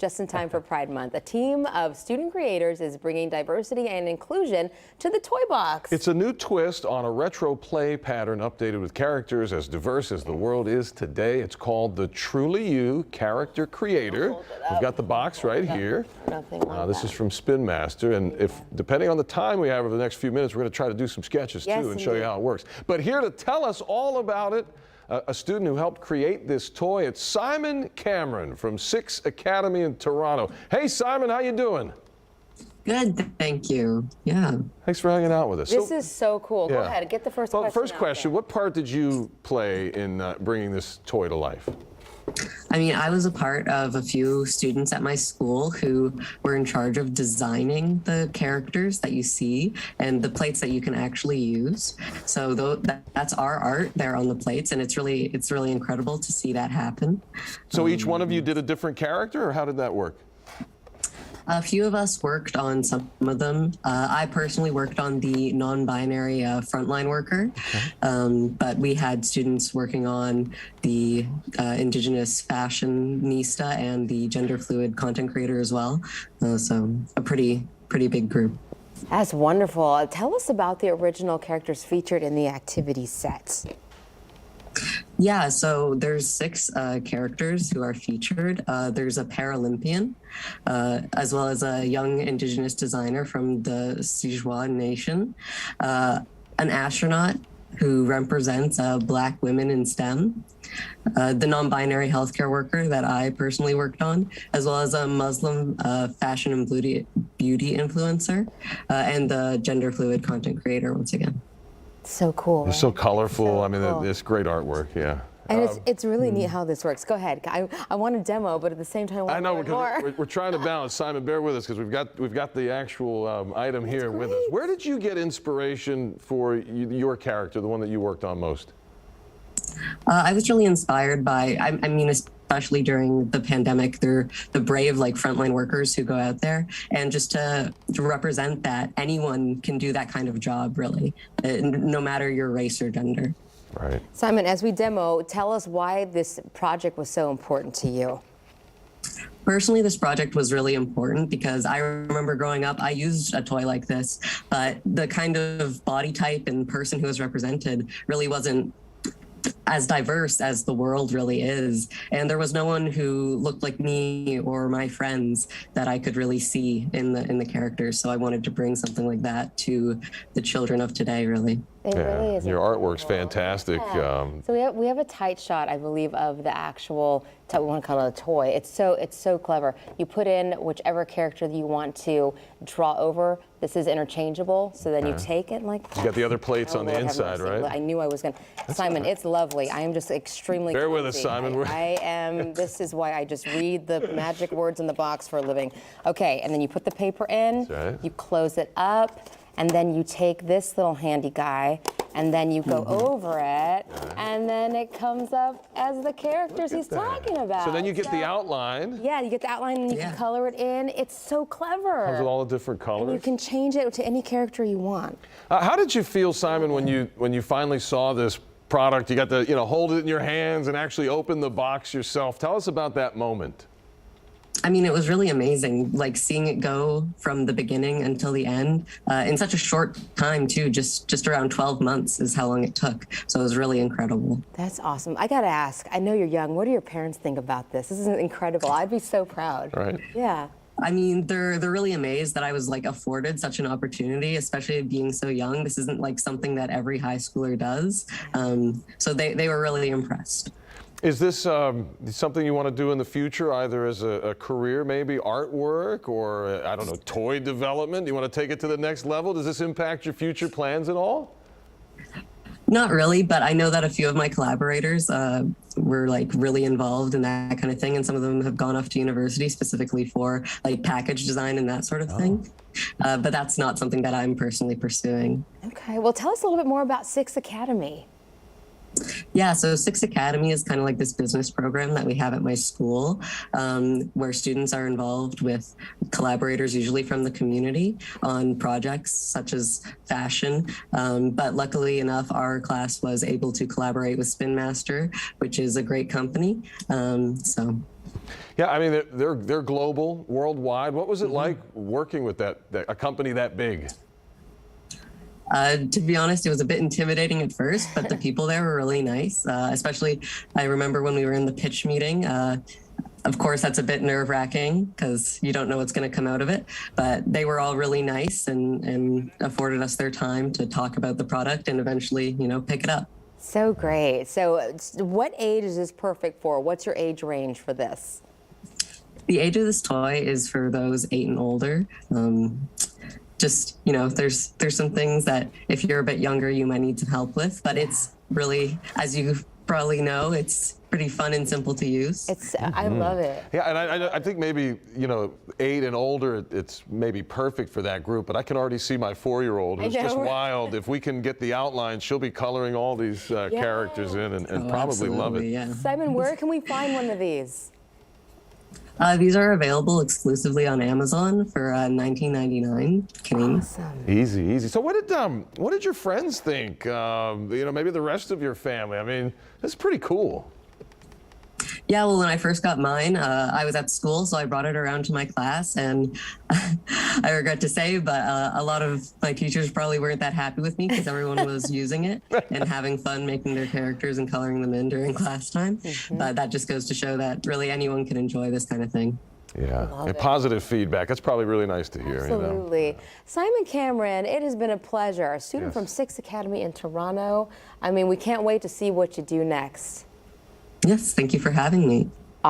just in time for Pride Month. A team of student creators is bringing diversity and inclusion to the toy box. It's a new twist on a retro play pattern updated with characters as diverse as the world is today. It's called the Truly You Character Creator. We've got the box right here. This is from Spin Master, and depending on the time we have over the next few minutes, we're going to try to do some sketches too and show you how it works. But here to tell us all about it, a student who helped create this toy. It's Simon Cameron from 6 Academy in Toronto. Hey, Simon, how you doing? Good, thank you. Yeah. Thanks for hanging out with us. This is so cool. Go ahead, get the first question. Well, first question, what part did you play in bringing this toy to life? I mean, I was a part of a few students at my school who were in charge of designing the characters that you see and the plates that you can actually use. So that's our art there on the plates, and it's really incredible to see that happen. So each one of you did a different character, or how did that work? A few of us worked on some of them. I personally worked on the non-binary frontline worker, but we had students working on the Indigenous fashionista and the gender fluid content creator as well. So a pretty big group. That's wonderful. Tell us about the original characters featured in the activity sets. Yeah, so there's 6 characters who are featured. There's a Paralympian, as well as a young Indigenous designer from the Sijuan Nation, an astronaut who represents Black women in STEM, the non-binary healthcare worker that I personally worked on, as well as a Muslim fashion and beauty influencer, and the gender fluid content creator once again. So cool. It's so colorful. So I mean, it's great artwork. Yeah. And it's really neat how this works. Go ahead. I want to demo, but at the same time, I know we're trying to balance. Simon, bear with us because we've got the actual item here with us. Where did you get inspiration for your character, the one that you worked on most? I was really inspired by, I mean, especially during the pandemic, they're the brave frontline workers who go out there, and just to represent that anyone can do that kind of job, really, no matter your race or gender. Right. Simon, as we demo, tell us why this project was so important to you. Personally, this project was really important because I remember growing up, I used a toy like this, but the kind of body type and person who was represented really wasn't as diverse as the world really is. And there was no one who looked like me or my friends that I could really see in the characters. So I wanted to bring something like that to the children of today, really. It really is. Your artwork's fantastic. Yeah. So we have a tight shot, I believe, of the actual, we want to call it a toy. It's so clever. You put in whichever character that you want to draw over. This is interchangeable, so then you take it like that. You got the other plates on the inside, right? I knew I was going to. Simon, it's lovely. I am just extremely Bear with us, Simon. This is why I just read the magic words in the box for a living. Okay, and then you put the paper in, you close it up, and then you take this little handy guy, and then you go over it, and then it comes up as the characters he's talking about. So then you get the outline. Yeah, you get the outline, and you can color it in. It's so clever. Comes with all the different colors. And you can change it to any character you want. How did you feel, Simon, when you finally saw this product? You got to hold it in your hands and actually open the box yourself. Tell us about that moment. I mean, it was really amazing, seeing it go from the beginning until the end in such a short time, too. Just around 12 months is how long it took. So it was really incredible. That's awesome. I got to ask, I know you're young. What do your parents think about this? This is incredible. I'd be so proud. Right. Yeah. I mean, they're really amazed that I was afforded such an opportunity, especially being so young. This isn't something that every high schooler does. So they were really impressed. Is this something you want to do in the future, either as a career, maybe artwork, or, I don't know, toy development? Do you want to take it to the next level? Does this impact your future plans at all? Not really, but I know that a few of my collaborators were really involved in that kind of thing, and some of them have gone off to university specifically for package design and that sort of thing. But that's not something that I'm personally pursuing. Okay, well, tell us a little bit more about 6 Academy. Yeah, so 6 Academy is kind of like this business program that we have at my school, where students are involved with collaborators, usually from the community, on projects such as fashion. But luckily enough, our class was able to collaborate with Spin Master, which is a great company. Yeah, I mean, they're global, worldwide. What was it like working with a company that big? To be honest, it was a bit intimidating at first, but the people there were really nice. Especially, I remember when we were in the pitch meeting. Of course, that's a bit nerve-wracking because you don't know what's going to come out of it. But they were all really nice and afforded us their time to talk about the product and eventually, pick it up. So great. So what age is this perfect for? What's your age range for this? The age of this toy is for those 8 and older. There's some things that if you're a bit younger, you might need some help with, but it's really, as you probably know, it's pretty fun and simple to use. I love it. Yeah, and I think maybe, 8 and older, it's maybe perfect for that group, but I can already see my 4-year-old who's just wild. If we can get the outline, she'll be coloring all these characters in and probably love it. Yeah. Simon, where can we find one of these? These are available exclusively on Amazon for $19.99 Canadian. Awesome. Easy. So what did your friends think? Maybe the rest of your family. I mean, it's pretty cool. Yeah, well, when I first got mine, I was at school, so I brought it around to my class, and I regret to say, but a lot of my teachers probably weren't that happy with me because everyone was using it and having fun making their characters and coloring them in during class time. But that just goes to show that really anyone can enjoy this kind of thing. Yeah, and positive feedback. That's probably really nice to hear. Absolutely. Simon Cameron, it has been a pleasure. A student from 6 Academy in Toronto. I mean, we can't wait to see what you do next. Yes, thank you for having me.